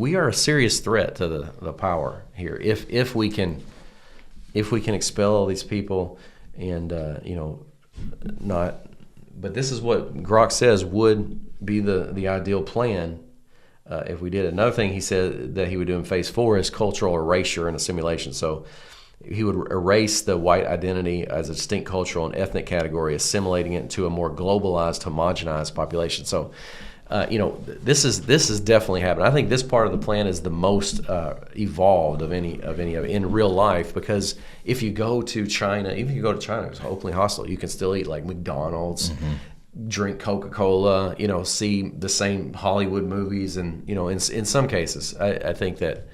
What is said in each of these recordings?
we are a serious threat to the power here if we can expel all these people and not. But this is what Grok says would be the ideal plan if we did it. Another thing he said that he would do in phase 4 is cultural erasure and assimilation. So he would erase the white identity as a distinct cultural and ethnic category, assimilating it into a more globalized, homogenized population. So, this is definitely happening. I think this part of the plan is the most evolved of any of in real life, because if you go to China, even if you go to China, it's openly hostile. You can still eat like McDonald's, drink Coca-Cola, see the same Hollywood movies, and in some cases, I think that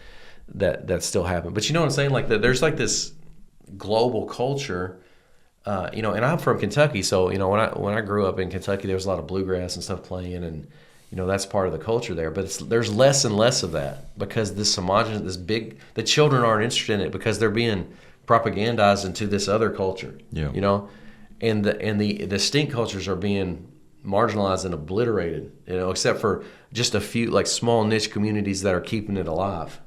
still happen. But you know what I'm saying? Like there's like this global culture, and I'm from Kentucky, so when I grew up in Kentucky, there was a lot of bluegrass and stuff playing, and that's part of the culture there. But there's less and less of that because this homogenous, the children aren't interested in it because they're being propagandized into this other culture. Yeah. And the distinct cultures are being marginalized and obliterated. Except for just a few like small niche communities that are keeping it alive.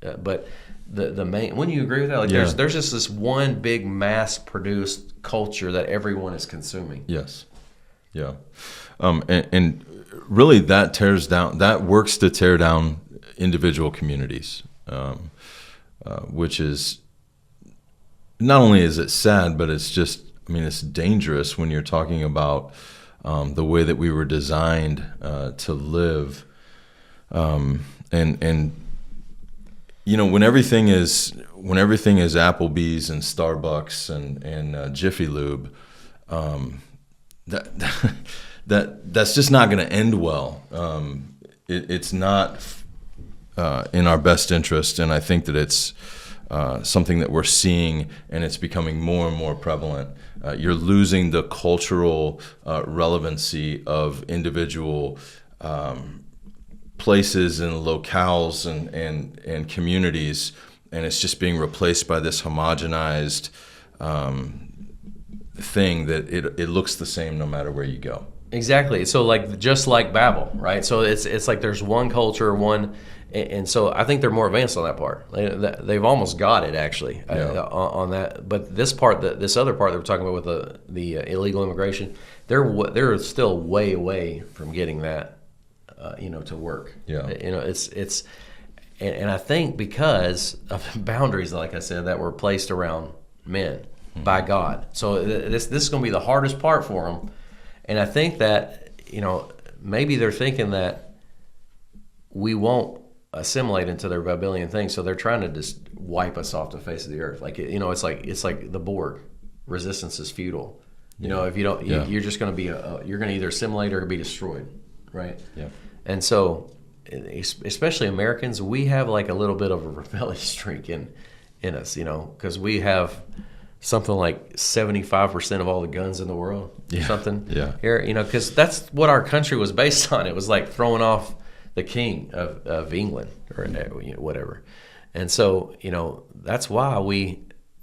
But the main, wouldn't you agree with that? Like there's just this one big mass produced culture that everyone is consuming. Yes. Yeah. And really that works to tear down individual communities, which is, not only is it sad, but it's just, it's dangerous when you're talking about the way that we were designed to live. And when everything is Applebee's and Starbucks and Jiffy Lube, that's just not going to end well. It's not in our best interest, and I think that it's something that we're seeing, and it's becoming more and more prevalent. You're losing the cultural relevancy of individual places and locales and communities, and it's just being replaced by this homogenized thing that it looks the same no matter where you go. Exactly. So just like Babel, right? So it's like there's one culture, and so I think they're more advanced on that part. They've almost got it actually on that. But this other part that we're talking about with the illegal immigration, they're still way away from getting that. To work. Yeah. It's and I think because of the boundaries, like I said, that were placed around men by God. So this is going to be the hardest part for them. And I think that, maybe they're thinking that we won't assimilate into their Babelian thing. So they're trying to just wipe us off the face of the earth. It's like the Borg. Resistance is futile. If you don't, you're just going to be, you're going to either assimilate or be destroyed. Right. Yeah. And so, especially Americans, we have like a little bit of a rebellious streak in us, because we have something like 75% of all the guns in the world, or something. Yeah. Here, because that's what our country was based on. It was like throwing off the king of England or whatever. And so, that's why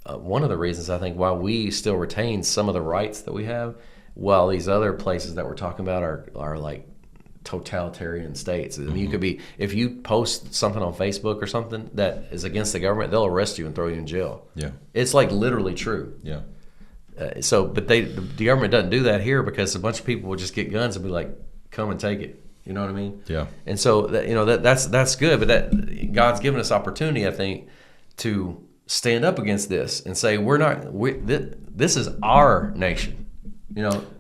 one of the reasons I think why we still retain some of the rights that we have, while these other places that we're talking about are like totalitarian states. I mean, you could be, if you post something on Facebook or something that is against the government, they'll arrest you and throw you in jail. Yeah, it's like literally true. Yeah. But the government doesn't do that here because a bunch of people will just get guns and be like, "Come and take it." You know what I mean? Yeah. And so that's good, but that God's given us opportunity, I think, to stand up against this and say this is our nation.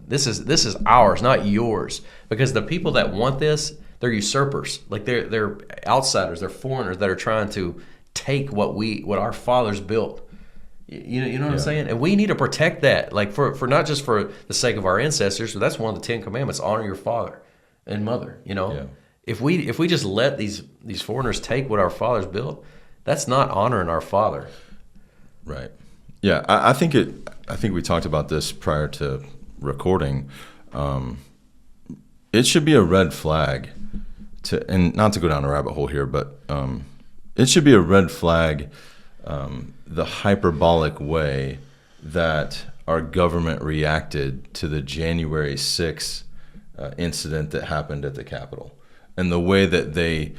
This is ours, not yours. Because the people that want this, they're usurpers. Like they're outsiders, they're foreigners that are trying to take what our fathers built. You know what I'm saying? And we need to protect that, like for not just for the sake of our ancestors, but that's one of the 10 Commandments: honor your father and mother. If we just let these foreigners take what our fathers built, that's not honoring our father. Right. Yeah, I think we talked about this prior to recording. It should be a red flag and not to go down a rabbit hole here, but it should be a red flag, the hyperbolic way that our government reacted to the January 6th incident that happened at the Capitol. and the way that they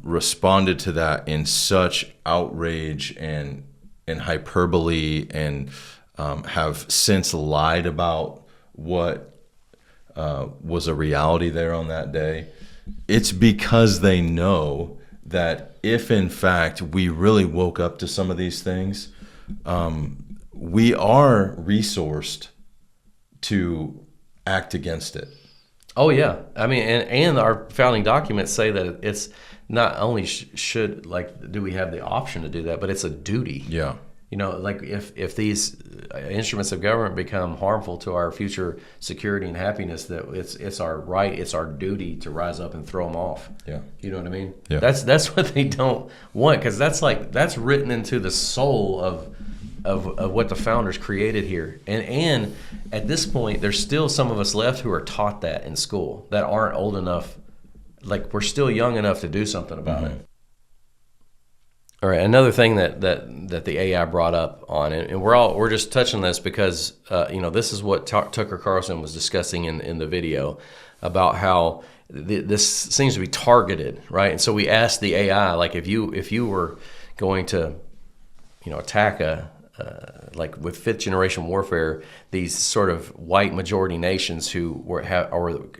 responded to that in such outrage and hyperbole, and have since lied about what was a reality there on that day. It's because they know that if in fact we really woke up to some of these things, we are resourced to act against it. Oh yeah, I mean, and our founding documents say that it's not only should like do we have the option to do that, but it's a duty. Yeah. You know, like if these instruments of government become harmful to our future security and happiness, that it's our right, it's our duty to rise up and throw them off. Yeah. You know what I mean? Yeah. That's what they don't want, because that's written into the soul of what the founders created here. And at this point, there's still some of us left who are taught that in school that aren't old enough. Like, we're still young enough to do something about it. All right, another thing that the AI brought up on, and we're just touching this because this is what Tucker Carlson was discussing in the video about how this seems to be targeted, right? And so we asked the AI, like, if you were going to attack like with fifth generation warfare, these sort of white majority nations who are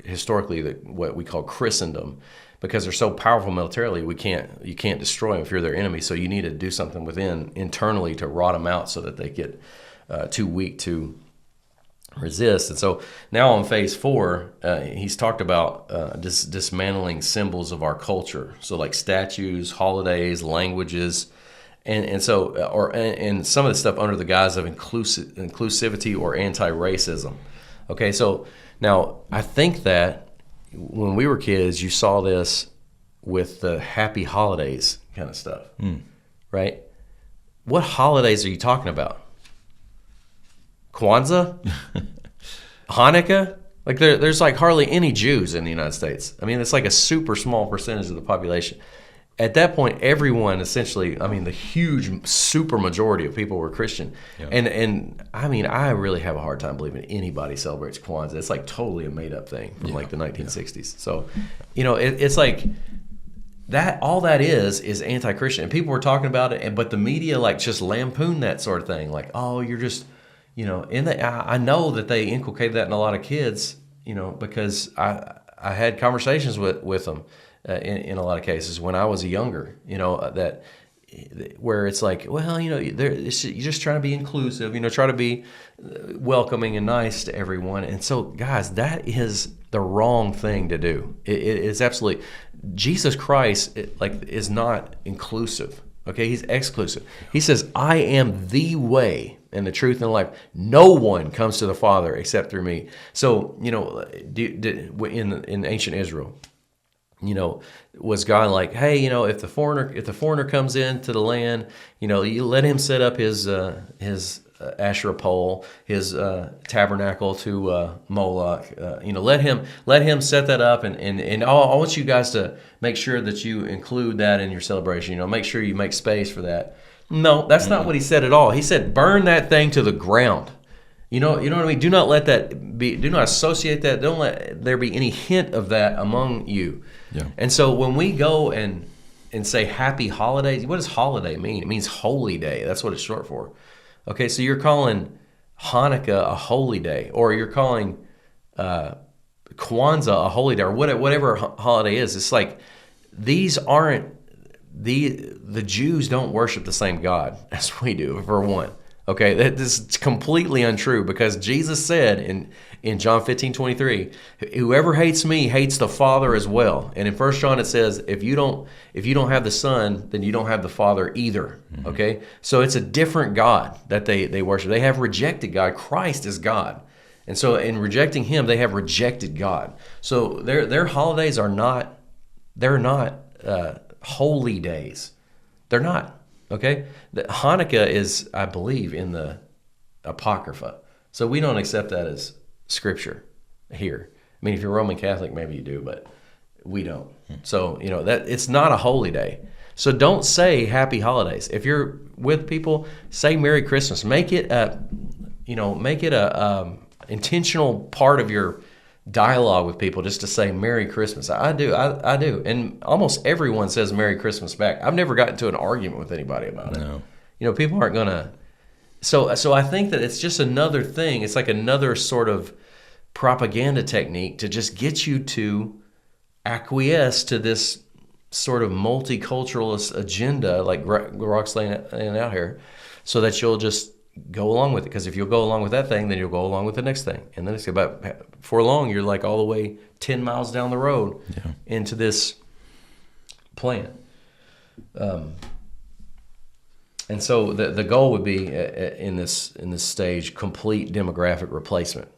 historically what we call Christendom, because they're so powerful militarily, you can't destroy them if you're their enemy. So you need to do something internally to rot them out so that they get too weak to resist. And so now on phase 4, he's talked about dismantling symbols of our culture. So like statues, holidays, languages. And so, and some of the stuff under the guise of inclusivity or anti-racism. Okay, so now I think that when we were kids, you saw this with the happy holidays kind of stuff, right? What holidays are you talking about? Kwanzaa? Hanukkah? Like there's like hardly any Jews in the United States. I mean, it's like a super small percentage of the population. At that point, everyone essentially, I mean, the huge super majority of people were Christian. Yeah. And I mean, I really have a hard time believing anybody celebrates Kwanzaa. It's like totally a made up thing from like the 1960s. Yeah. So, it's like that, all that is anti-Christian. And people were talking about it, but the media like just lampooned that sort of thing. Like, oh, you're just, I know that they inculcate that in a lot of kids, because I had conversations with them. In a lot of cases when I was younger, that where it's like, well, you're just trying to be inclusive, try to be welcoming and nice to everyone. And so, guys, that is the wrong thing to do. It's absolutely, Jesus Christ is not inclusive. Okay, he's exclusive. He says, I am the way and the truth and the life. No one comes to the Father except through me. So, in ancient Israel, was God like, hey, if the foreigner comes into the land, you let him set up his Asherah pole, his tabernacle to Moloch, let him set that up, and I want you guys to make sure that you include that in your celebration. Make sure you make space for that. No, that's not what he said at all. He said, burn that thing to the ground. You know what I mean? Do not let that be. Do not associate that. Don't let there be any hint of that among you. Yeah. And so when we go and say happy holidays, what does holiday mean? It means holy day. That's what it's short for. Okay, so you're calling Hanukkah a holy day, or you're calling Kwanzaa a holy day, or whatever holiday is. It's like these aren't the Jews don't worship the same God as we do, for one. Okay, this is completely untrue, because Jesus said in John 15:23, whoever hates me hates the Father as well. And in 1 John it says, if you don't have the Son, then you don't have the Father either. Mm-hmm. Okay, so it's a different God that they worship. They have rejected God. Christ is God, and so in rejecting Him, they have rejected God. So their holidays are not holy days. They're not. Okay, Hanukkah is, I believe, in the Apocrypha, so we don't accept that as scripture here. I mean, if you're Roman Catholic, maybe you do, but we don't. So that it's not a holy day. So don't say happy holidays. If you're with people, say Merry Christmas. Make it a intentional part of your dialogue with people just to say Merry Christmas. I do, I do, and almost everyone says Merry Christmas back. I've never gotten into an argument with anybody about it. No. You know, people aren't gonna. So I think that it's just another thing. It's like another sort of propaganda technique to just get you to acquiesce to this sort of multiculturalist agenda, like Rock's laying out here, so that you'll just go along with it. Because if you'll go along with that thing, then you'll go along with the next thing. And then it's about, for long, you're like all the way 10 miles down the road into this plan. And so the goal would be in this stage, complete demographic replacement.